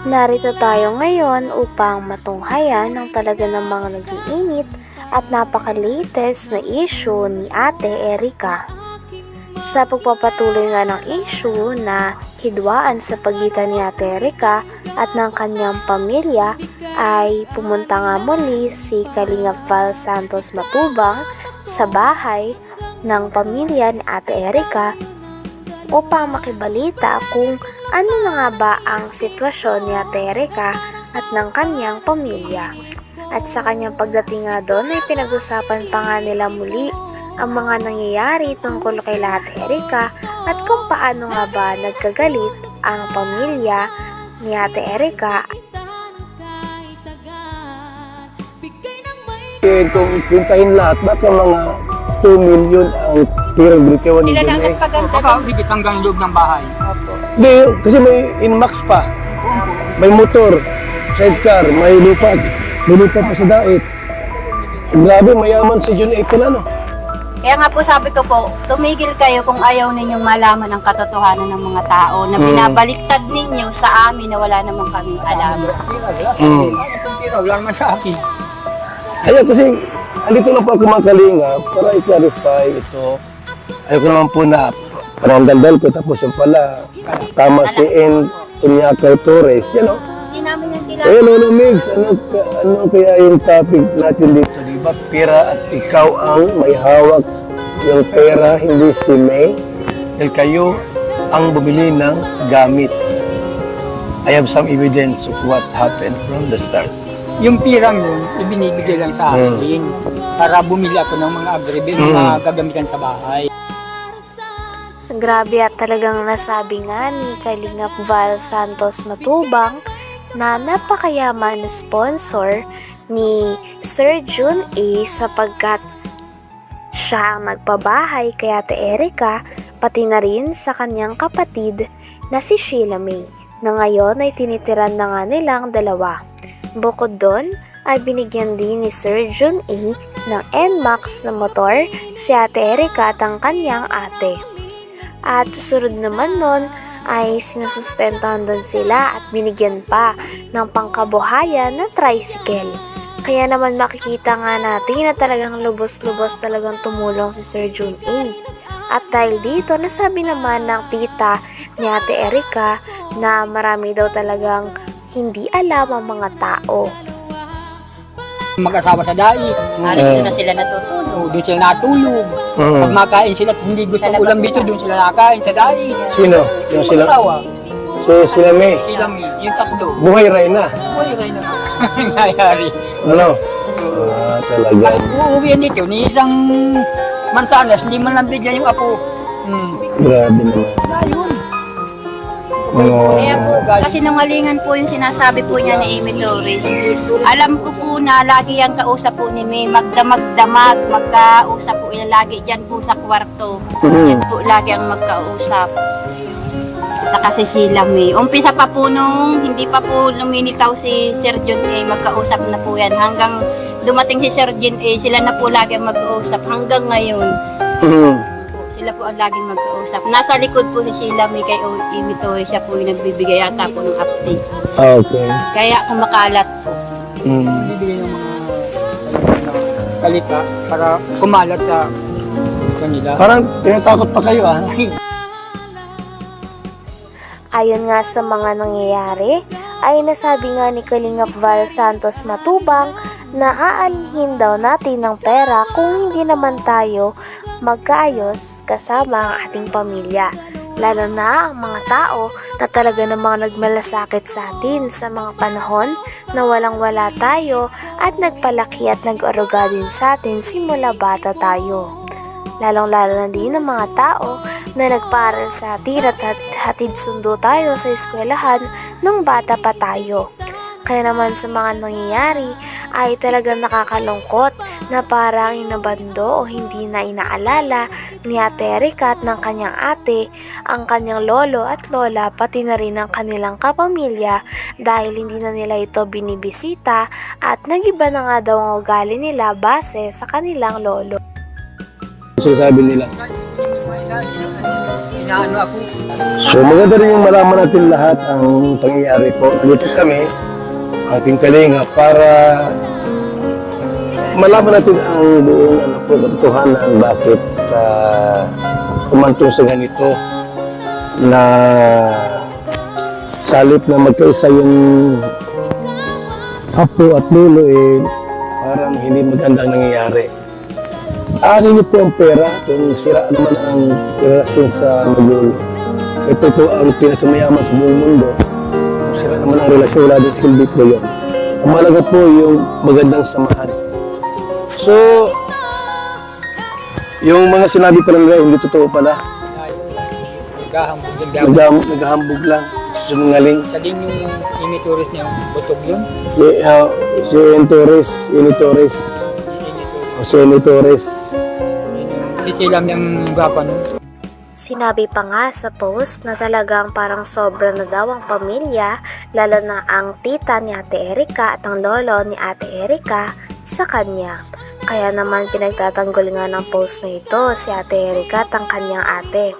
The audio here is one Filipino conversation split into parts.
Narito tayo ngayon upang matunghayan ang talaga namang nag-iinit at napaka-latest na issue ni Ate Erica. Sa pagpapatuloy nga ng issue na hidwaan sa pagitan ni Ate Erica at ng kanyang pamilya ay pumunta nga muli si Kalingap Val Santos Matubang sa bahay ng pamilya ni Ate Erica upang makibalita kung ano na nga ba ang sitwasyon ni Ate Erica at ng kanyang pamilya. At sa kanyang pagdating nga doon ay pinag-usapan pa nga nila muli ang mga nangyayari tungkol kay Ate Erica at kung paano nga ba nagkagalit ang pamilya ni Ate Erica. Kung kintahin lahat, ba't ang mga 2 million ang tirang bitiwan ni Sila lang Jun eh? nagpaganda. Baka higit hanggang loob ng bahay. Hindi, kasi may Inmax pa. May motor, sidecar, may lupa pa sa dait. Grabe, mayaman si Jun A. pala, no? Kaya nga po sabi ko po, tumigil kayo kung ayaw ninyong malaman ang katotohanan ng mga tao na binabaliktad ninyo sa amin na wala namang kami alam. Wala naman sa akin. Ayun, kasi andito lang po ako mga kalinga para i-clarify ito. Ayoko naman po na parang dandal ko tapos yung pala tama si N. Tunyakay Torres, yan o. Hindi namin yung tila. Eh, Lolo Migs, ano kaya yung topic natin dito? Diba, pera at ikaw ang may hawak yung pera, hindi si May. Dahil kayo ang bumili ng gamit. I have some evidence of what happened from the start. Yung pirang yun, ibinibigay lang sa akin para bumili ako ng mga agribil na gagamitan sa bahay. Grabe at talagang nasabi nga ni Kalingap Val Santos Matubang na napakayaman na sponsor ni Sir Jun A sapagkat siya ang nagpabahay kay Ate Erica pati na rin sa kanyang kapatid na si Sheila May na ngayon ay tinitiran na nga nilang dalawa. Bukod doon ay binigyan din ni Sir Jun A ng Nmax na motor si Ate Erica at ang kanyang ate. At susunod naman nun ay sinusustentahan doon sila at binigyan pa ng pangkabuhayan na tricycle. Kaya naman makikita nga natin na talagang lubos-lubos talagang tumulong si Sir Jun A. At dahil dito, nasabi naman ng tita ni Ate Erica na marami daw talagang hindi alam ang mga tao. Mag-asawa sa dai, Doon na sila natutulog. doon sila natulog. Pag makain sila, hindi gusto ng ulam dito, doon sila nakain sa dai. Sino? Yung sila? Asawa, Sila May. sila yung takdo. Buhay rin na. Uy, rin na. Nangyayari. Ano? Talaga. At uuwi yan dito, ni isang mansanas, hindi man lang bigyan yung apo. Grabe naman. Ayun. Kaya po, kasi nungalingan po yung sinasabi po niya ni Amy Torres. Alam ko po na lagi yung kausap po ni May, magdamag-damag, magkausap po yan lagi dyan po sa kwarto. Yan po lagi ang magkausap. Saka si Sheila May. Umpisa pa po nung hindi pa po lumilitaw si Sir John A, magkausap na po yan. Hanggang dumating si Sir John A, sila na po lagi ang mag-uusap hanggang ngayon. Sila po ang laging mag-uusap. Nasa likod po si Sheila May kay Amy Torres, siya po yung nagbibigay yata po ng update. Okay. Kaya kumakalat po. Bibigyan ng mga kalita para kumalat sa kanila. Parang tinatakot pa kayo ah. Ayon nga sa mga nangyayari, ay nasabi nga ni Kalingap Val Santos Matubang na aalihin daw natin ng pera kung hindi naman tayo magkaayos kasama ang ating pamilya. Lalo na ang mga tao na talaga namang nagmalasakit sa atin sa mga panahon na walang-wala tayo at nagpalaki at nag-aruga din sa atin simula bata tayo. Lalong-lalo na din ang mga tao na nagpaaral sa atin at hatid sundo tayo sa eskwelahan nung bata pa tayo. Kaya naman sa mga nangyayari ay talagang nakakalungkot na parang inabando o hindi na inaalala ni Ate Erica at ng kanyang ate ang kanyang lolo at lola pati na rin ang kanilang kapamilya dahil hindi na nila ito binibisita at nagiba na nga daw ang ugali nila base sa kanilang lolo. Sinasabi nila. Inaano ako. So maganda rin yung malaman natin lahat ang pangyayari po. Nandito kami, ating kalinga, para malaman natin ang buong katotohanan bakit umantong sa ganito na salip na magkaisa yung apo at lolo parang hindi magandang nangyayari. Ano niyo po ang pera kung sira naman ang relasyon sa magulo. Ito ang pinakamayaman sa buong mundo. Kung sira naman ang relasyon, wala din silbi po yun. Ang mahalaga po yung magandang samahan. So, yung mga sinabi pa lang hindi totoo pala. Naghahambog lang. Sinungaling. Sabihin yung imitoris niya, butog yun. Si Torres, Torres. Si Torres. Sisilam yung gapa nun. Sinabi pa nga sa post na talagang parang sobra na daw ang pamilya, lalo na ang tita ni Ate Erika at ang lolo ni Ate Erika sa kanya. Kaya naman pinagtatanggol nga ng post na ito si Ate Erika at ang kanyang ate.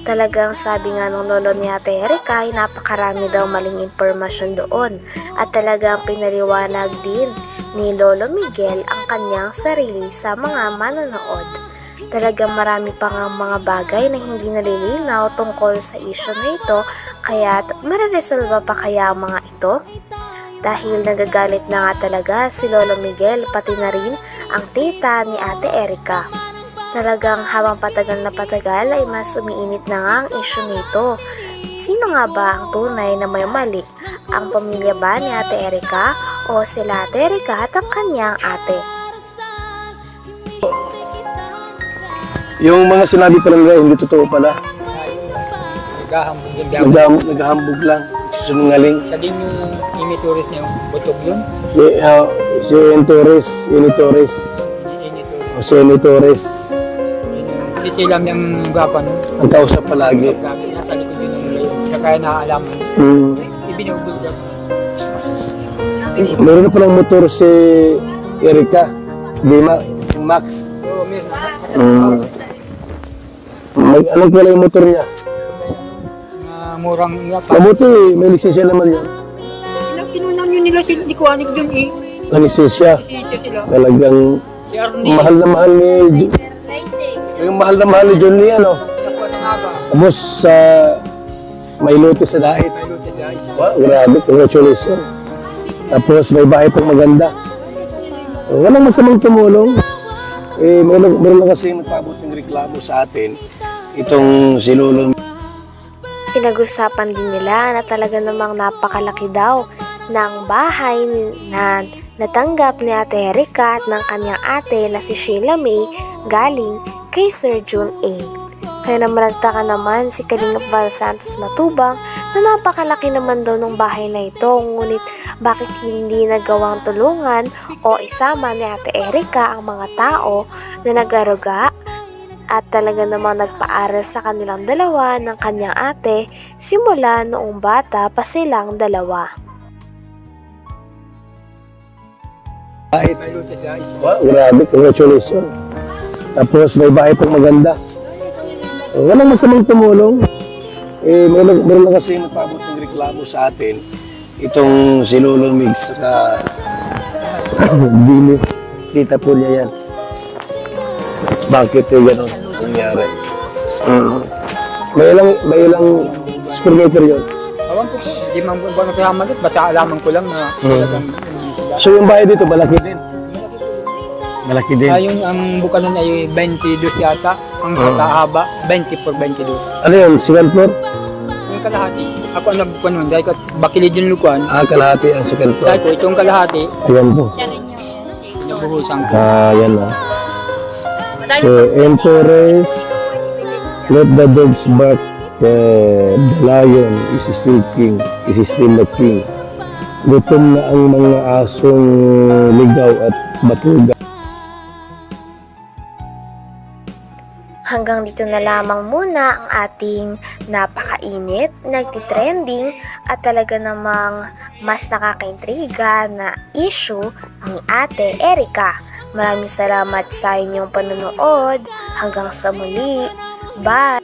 Talagang sabi nga ng lolo ni Ate Erika ay napakarami daw maling impormasyon doon at talagang pinaliwanag din ni Lolo Miguel ang kanyang sarili sa mga manonood. Talagang marami pa nga mga bagay na hindi nalilinaw tungkol sa issue na ito, kaya mareresolba pa kaya ang mga ito? Dahil nagagalit na nga talaga si Lolo Miguel pati na rin ang tita ni Ate Erika. Talagang habang patagal na patagal ay mas umiinit na nga ang issue nito. Sino nga ba ang tunay na may mali? Ang pamilya ba ni Ate Erika o sila Ate Erika at ang kanyang ate? Yung mga sinabi pa lang hindi totoo pala. Naghahambog lang. Sinungaling. Sabihin yung imitoris niya, butog yun. Si Torres, Torres. Si Torres. Sisilam yung gapa nun. Ang kausap palagi. Nasa likod yun yung layo. Siya kaya naaalaman. Ibinubulgap. Meron na palang motor si Erika. Yung Max. Oo, meron. Anong pala yung motor niya? Murang nga pa. Mabuti, may lisensya naman yan. Kinunan yun nila sila, di ko anig dun eh. Ang lisensya. Sisya sila. Talagang Si Arnie. mahal na mahal ni yung mahal na mahal ni John Lee, ano? Nakuha na nga ba? Tapos sa may loto sa Dait. May lutis guys. Wow, grabe, congratulations. Tapos may bahay pang maganda. Walang masamang tumulong. Meron lang kasi nagpabot ng reklamo sa atin. Itong si Lolo. Pinag-usapan din nila na talaga namang napakalaki daw ng bahay na natanggap ni Ate Erika at ng kanyang ate na si Sheila May galing kay Sir June A. Kaya naman nagtaka naman si Kalingap Val Santos Matubang na napakalaki naman daw ng bahay na ito, ngunit bakit hindi nagawang tulungan o isama ni Ate Erika ang mga tao na nag-aruga at talaga namang nagpaaral sa kanilang dalawa ng kanyang ate simula noong bata pa silang dalawa. Dait. May lutis guys. Wow, grabe, congratulations. Tapos may bahay pang maganda. Walang masamang tumulong. Meron lang kasi nagpabot ng reklamo sa atin. Itong si Lolo Mig saka Dini. Tita po niya yan. Bakit yung gano'n nangyari? May ilang square meter yun. Awan ko po, hindi man po nakalaman doon. Basta alaman ko lang na talagang So yung bahay dito, malaki din. Malaki din. yung ang buka nun ay 22 yata. Ang haba, 20 por 22. Ano yun, second floor? Yung kalahati, ako ang nagbuka nun. Dahil ko bakilid yung lukuan. Kalahati ang second floor. Dahil ko itong kalahati, Ayan po. nabuhusan ko. Ayan na. So, Torres, let the dogs bark, the lion is still king, is still the king. Gutom na ang mga asong ligaw at batuga. Hanggang dito na lamang muna ang ating napakainit, nagtitrending at talaga namang mas nakakaintriga na issue ni Ate Erika. Maraming salamat sa inyong panonood. Hanggang sa muli. Bye!